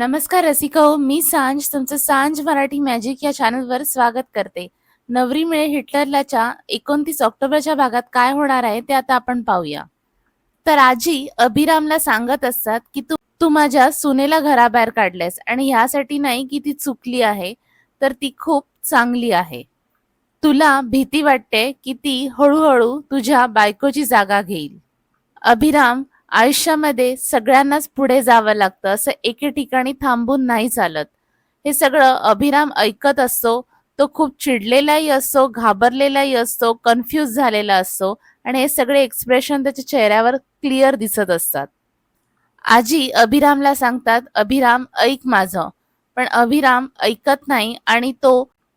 नमस्कार रसिको, मी सांज तुमचं सांज मराठी मॅजिक या चॅनलवर स्वागत करते. नवरी मिळे हिटलरलाच्या 29 ऑक्टोबरच्या भागात काय होणार आहे ते आता आपण पाहूया. तर आजी अभिरामला सांगत असतात की तू माझ्या सुनेला घराबाहेर काढलेस आणि ह्यासाठी नाही की ती चुकली आहे, तर ती खूप चांगली आहे. तुला भीती वाटते की ती हळूहळू तुझ्या बायकोची जागा घेईल. अभिराम, आयुष्यामध्ये सगळ्यांनाच पुढे जावं लागतं, असं एके ठिकाणी थांबून नाही चालत. हे सगळं अभिराम ऐकत असतो. तो खूप चिडलेलाही असतो, घाबरलेलाही असतो, कन्फ्यूज झालेला असतो आणि हे सगळे एक्सप्रेशन त्याच्या चेहऱ्यावर क्लिअर दिसत असतात. आजी अभिरामला सांगतात, अभिराम ऐक माझं. पण अभिराम ऐकत नाही आणि तो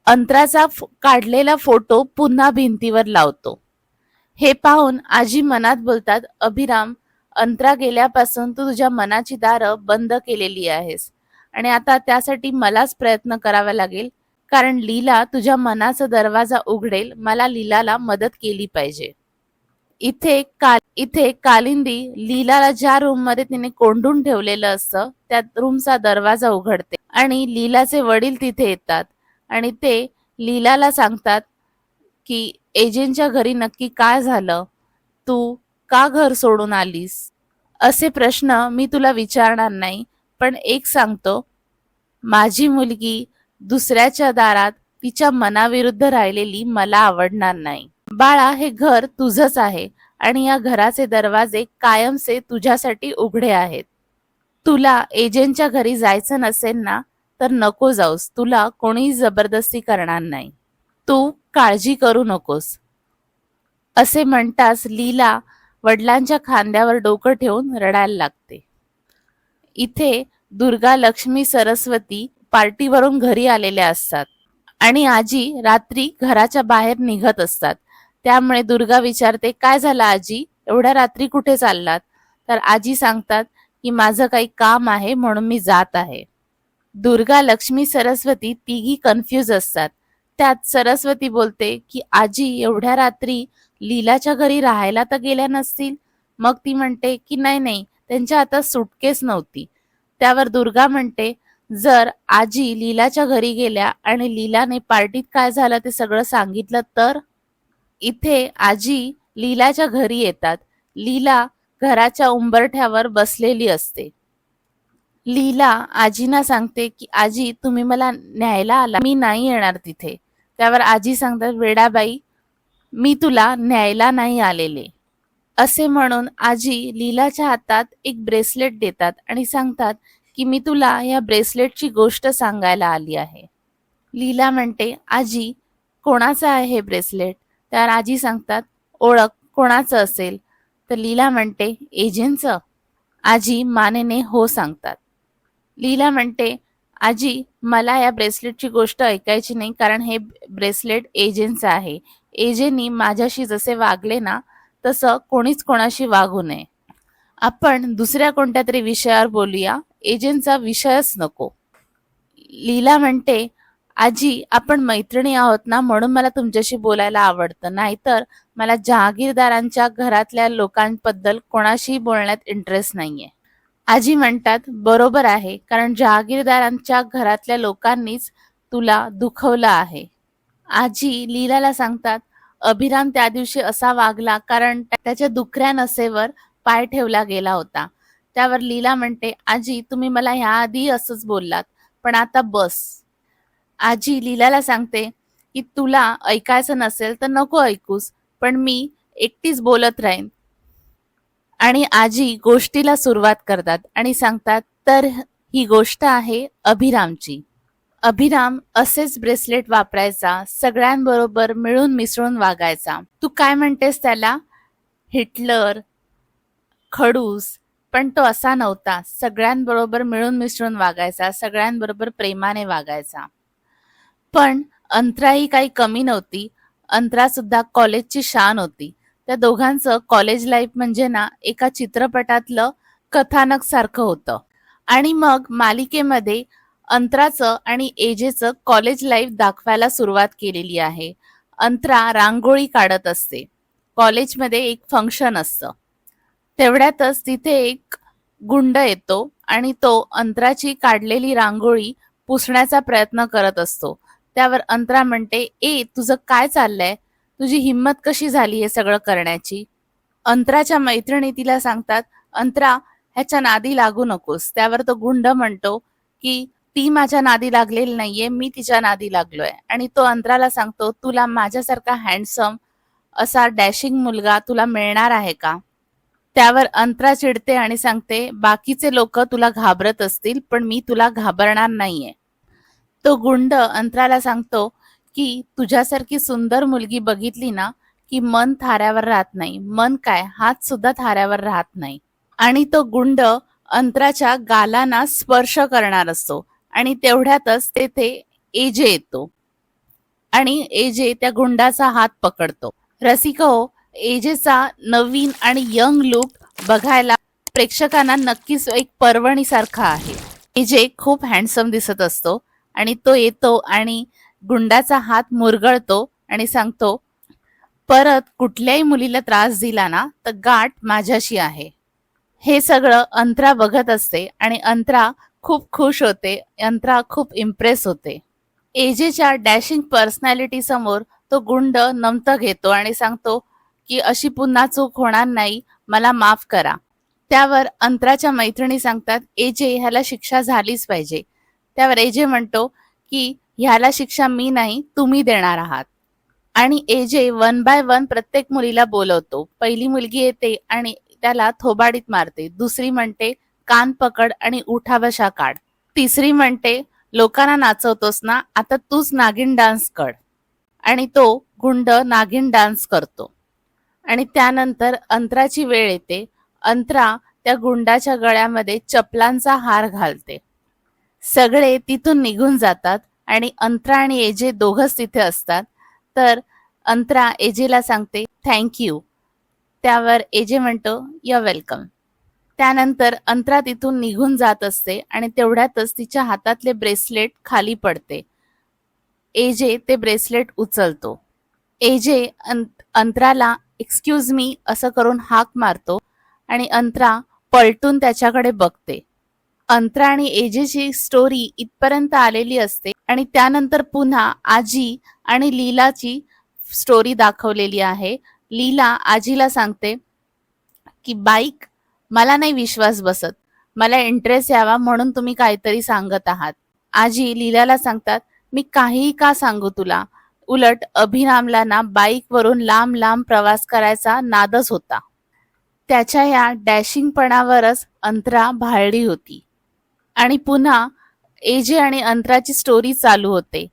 अंतराचा काढलेला फोटो पुन्हा भिंतीवर लावतो. हे पाहून आजी मनात बोलतात, अभिराम, अंतरा गेल्यापासून तू तुझ्या मनाची दारं बंद केलेली आहेस आणि आता त्यासाठी मलाच प्रयत्न करावा लागेल, कारण लीला तुझ्या मनाचा दरवाजा उघडेल. मला लीलाला मदत केली पाहिजे. इथे कालिंदी लीलाला ज्या रूम मध्ये तिने कोंडून ठेवलेलं असतं त्या रूमचा दरवाजा उघडते आणि लीलाचे वडील तिथे येतात आणि ते लीलाला सांगतात की एजंटच्या घरी नक्की काय झालं, तू का घर सोडून आलीस. असे प्रश्न मी तुला विचारणार नाही, पण एक सांगतो, माझी मुलगी दुसऱ्याच्या दारात तिच्या मनाविरुद्ध राहिलेली मला आवडणार नाही. बाळा, हे घर तुझंच आहे आणि या घराचे दरवाजे कायमचे तुझ्यासाठी उघडे आहेत. तुला एजंटच्या घरी जायचं नसेल ना, तर नको जाऊस. तुला कोणीही जबरदस्ती करणार नाही. तू काळजी करू नकोस. असे म्हणताच लीला वडिलांच्या खांद्यावर डोकं ठेवून रडायला लागते. इथे दुर्गा, लक्ष्मी, सरस्वती पार्टीवरून घरी आलेल्या असतात आणि आजी रात्री घराच्या बाहेर निघत असतात. त्यामुळे दुर्गा विचारते, काय झालं आजी, एवढ्या रात्री कुठे चाललात. तर आजी सांगतात की माझं काही काम आहे म्हणून मी जात आहे. दुर्गा, लक्ष्मी, सरस्वती तिघी कन्फ्यूज असतात. त्यात सरस्वती बोलते की आजी एवढ्या रात्री लीलाच्या घरी राहायला तर गेल्या नसतील. मग ती म्हणते की नाही नाही, त्यांच्या हातात सुटकेस नव्हती. त्यावर दुर्गा म्हणते, जर आजी लीलाच्या घरी गेल्या आणि लीलाने पार्टीत काय झालं ते सगळं सांगितलं तर. इथे आजी लीलाच्या घरी येतात. लीला घराच्या उंबरठ्यावर बसलेली असते. लीला आजींना सांगते की आजी तुम्ही मला न्यायला आला, मी नाही येणार तिथे. त्यावर आजी सांगतात, वेडाबाई, मी तुला न्यायला नाही आलेले. असे म्हणून आजी लीलाच्या हातात एक ब्रेसलेट देतात आणि सांगतात की मी तुला या ब्रेसलेटची गोष्ट सांगायला आली आहे. लीला म्हणते, आजी कोणाचं आहे हे ब्रेसलेट. त्यावर आजी सांगतात, ओळख कोणाचं असेल. तर लीला म्हणते, एजंटचं. आजी मानेने हो सांगतात. लीला म्हणते, आजी मला या ब्रेसलेटची गोष्ट ऐकायची नाही, कारण हे ब्रेसलेट एजंटचं आहे. एजंटनी माझ्याशी जसे वागले ना, तसं कोणीच कोणाशी वागू नये. आपण दुसऱ्या कोणत्या तरी विषयावर बोलूया, एजंटचा विषयच नको. लीला म्हणते, आजी आपण मैत्रिणी आहोत ना, म्हणून मला तुमच्याशी बोलायला आवडतं, नाहीतर मला जहागीरदारांच्या घरातल्या लोकांबद्दल कोणाशी बोलण्यात इंटरेस्ट नाहीये. आजी म्हणतात, बरोबर आहे, कारण जहागीरदारांच्या घरातल्या लोकांनीच तुला दुखवलं आहे. आजी लीलाला सांगतात, अभिराम त्या दिवशी असा वागला कारण त्याच्या दुखऱ्या नसेवर पाय ठेवला गेला होता. त्यावर लीला म्हणते, आजी तुम्ही मला ह्याआधी असंच बोललात, पण आता बस. आजी लीलाला सांगते की तुला ऐकायचं नसेल तर नको ऐकूस, पण मी एकटीच बोलत राहीन. आणि आजी गोष्टीला सुरुवात करतात आणि सांगतात, तर ही गोष्ट आहे अभिरामची. अभिराम असेच ब्रेसलेट वापरायचा, सगळ्यांबरोबर मिळून मिसळून वागायचा. तू काय म्हणतेस त्याला, हिटलर, खडूस, पण तो असा नव्हता. सगळ्यांबरोबर मिळून मिसळून वागायचा, सगळ्यांबरोबर प्रेमाने वागायचा. पण अंतरा ही काही कमी नव्हती. अंतरा सुद्धा कॉलेजची शान होती. त्या दोघांचं कॉलेज लाईफ म्हणजे ना एका चित्रपटातलं कथानक सारखं होतं. आणि मग मालिकेमध्ये अंतराचं आणि एजेचं कॉलेज लाईफ दाखवायला सुरुवात केलेली आहे. अंतरा रांगोळी काढत असते. कॉलेजमध्ये एक फंक्शन असतं. तेवढ्यातच तिथे एक गुंड येतो आणि तो अंतराची काढलेली रांगोळी पुसण्याचा प्रयत्न करत असतो. त्यावर अंतरा म्हणते, ए तुझं काय चाललंय? तुझी हिंमत कशी झाली हे सगळं करण्याची? अंतराच्या मैत्रिणी तिला सांगतात, अंतरा ह्याच्या नादी लागू नकोस. त्यावर तो गुंड म्हणतो की ती माझ्या नादी लागलेली नाहीये, मी तिच्या नादी लागलोय. आणि तो अंतराला सांगतो, तुला माझ्यासारखा हँडसम असा डॅशिंग मुलगा तुला मिळणार आहे का? त्यावर अंतरा चिडते आणि सांगते, बाकीचे लोक तुला घाबरत असतील पण मी तुला घाबरणार नाहीये. तो गुंड अंतराला सांगतो की तुझ्यासारखी सुंदर मुलगी बघितली ना की मन थाऱ्यावर राहत नाही, मन काय हात सुद्धा थाऱ्यावर राहत नाही. आणि तो गुंड अंतराच्या गालांना स्पर्श करणार असतो आणि तेवढ्यातच तेथे एजे येतो आणि एजे त्या गुंडाचा हात पकडतो. रसिको, एजेचा नवीन आणि यंग लुक बघायला प्रेक्षकांना नक्कीच एक पर्वणी सारखा आहे. एजे खूप हँडसम दिसत असतो आणि तो येतो आणि गुंडाचा हात मुरगळतो आणि सांगतो, परत कुठल्याही मुलीला त्रास दिला ना तर गाठ माझ्याशी आहे. हे सगळं अंतरा बघत असते आणि अंतरा खूप खुश होते, अंतरा खूप इम्प्रेस होते. एजेच्या डॅशिंग पर्सनॅलिटी समोर तो गुंड नमतं घेतो आणि सांगतो की अशी पुन्हा चूक होणार नाही, मला माफ करा. त्यावर अंतराच्या मैत्रिणी सांगतात, एजे ह्याला शिक्षा झालीच पाहिजे. त्यावर एजे म्हणतो की ह्याला शिक्षा मी नाही तुम्ही देणार आहात. आणि एजे वन बाय वन प्रत्येक मुलीला बोलवतो. पहिली मुलगी येते आणि त्याला थोबाडीत मारते. दुसरी म्हणते कान पकड आणि उठाबशा काढ. तिसरी म्हणते लोकांना नाचवतोस ना, आता तूच नागिन डान्स कर. आणि तो गुंड नागिन डान्स करतो. आणि त्यानंतर अंतराची वेळ येते. अंतरा त्या गुंडाच्या गळ्यामध्ये चपलांचा हार घालते. सगळे तिथून निघून जातात आणि अंतरा आणि एजे दोघंच तिथे असतात. तर अंतरा एजेला सांगते थँक्यू. त्यावर एजे म्हणतो यू वेलकम. त्यानंतर अंतरा तिथून निघून जात असते आणि तेवढ्यातच तिच्या हातातले ब्रेसलेट खाली पडते. एजे ते ब्रेसलेट उचलतो. एजे अंतराला एक्सक्यूज मी असं करून हाक मारतो आणि अंतरा पलटून त्याच्याकडे बघते. अंतरा आणि एजेची स्टोरी इथपर्यंत आलेली असते आणि त्यानंतर पुन्हा आजी आणि लीलाची स्टोरी दाखवलेली आहे. लीला आजीला सांगते की बाईक मला नाही विश्वास बसत, मला इंटरेस्ट यावा म्हणून तुम्ही काहीतरी सांगत आहात. आजी लीलाला सांगतात, मी काहीही का सांगू तुला, उलट अभिरामला ना बाईकवरून लांब लांब प्रवास करायचा नादच होता. त्याच्या ह्या डॅशिंगपणावरच अंतरा भाळली होती. आणि पुन्हा एजे आणि अंतराची स्टोरी चालू होते.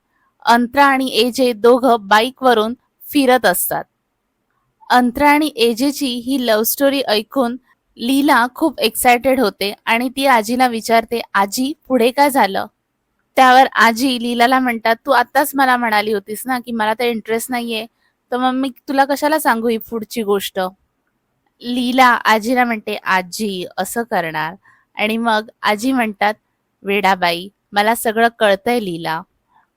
अंतरा आणि एजे दोघं बाईकवरून फिरत असतात. अंतरा आणि एजेची ही लव्ह स्टोरी ऐकून लीला खूप एक्सायटेड होते आणि ती आजीला विचारते, आजी पुढे काय झालं? त्यावर आजी लीलाला म्हणतात, तू आत्ताच मला म्हणाली होतीस ना की मला तर इंटरेस्ट नाहीये, तर मग मी तुला कशाला सांगू ही पुढची गोष्ट. लीला आजीला म्हणते, आजी असं करणार. आणि मग आजी म्हणतात, वेडाबाई मला सगळं कळतंय लीला,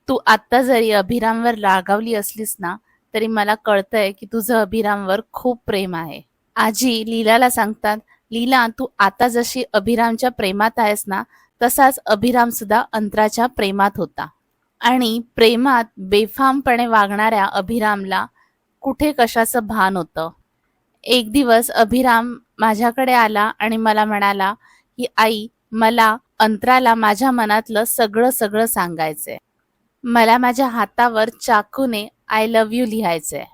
तू आत्ता जरी अभिरामवर रागावली असलीस ना तरी मला कळतंय की तुझं अभिरामवर खूप प्रेम आहे. आजी लीलाला सांगतात, लीला तू आता जशी अभिरामच्या प्रेमात आहेस ना तसाच अभिराम सुद्धा अंतराच्या प्रेमात होता. आणि प्रेमात बेफामपणे वागणाऱ्या अभिरामला कुठे कशाचं भान होतं. एक दिवस अभिराम माझ्याकडे आला आणि मला म्हणाला की आई मला अंतराला माझ्या मनातलं सगळं सगळं सांगायचंय, मला माझ्या हातावर चाकूने आय लव्ह यू लिहायचंय.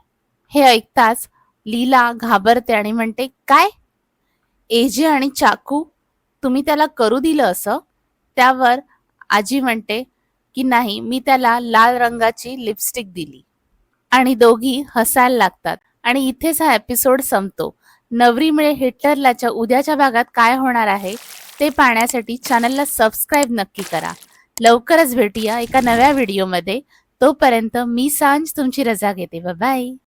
हे ऐकताच लीला घाबरते आणि म्हणते, काय एजे आणि चाकू, तुम्ही त्याला करू दिलं असं? त्यावर आजी म्हणते की नाही, मी त्याला लाल रंगाची लिपस्टिक दिली. आणि दोघी हसायला लागतात आणि इथेच हा एपिसोड संपतो. नवरी मिळे हिटलरलाच्या उद्याच्या भागात काय होणार आहे ते पाहण्यासाठी चॅनलला सबस्क्राईब नक्की करा. लवकरच भेटूया एका नव्या व्हिडिओमध्ये. तोपर्यंत मी सांज तुमची रजा घेते. Bye bye.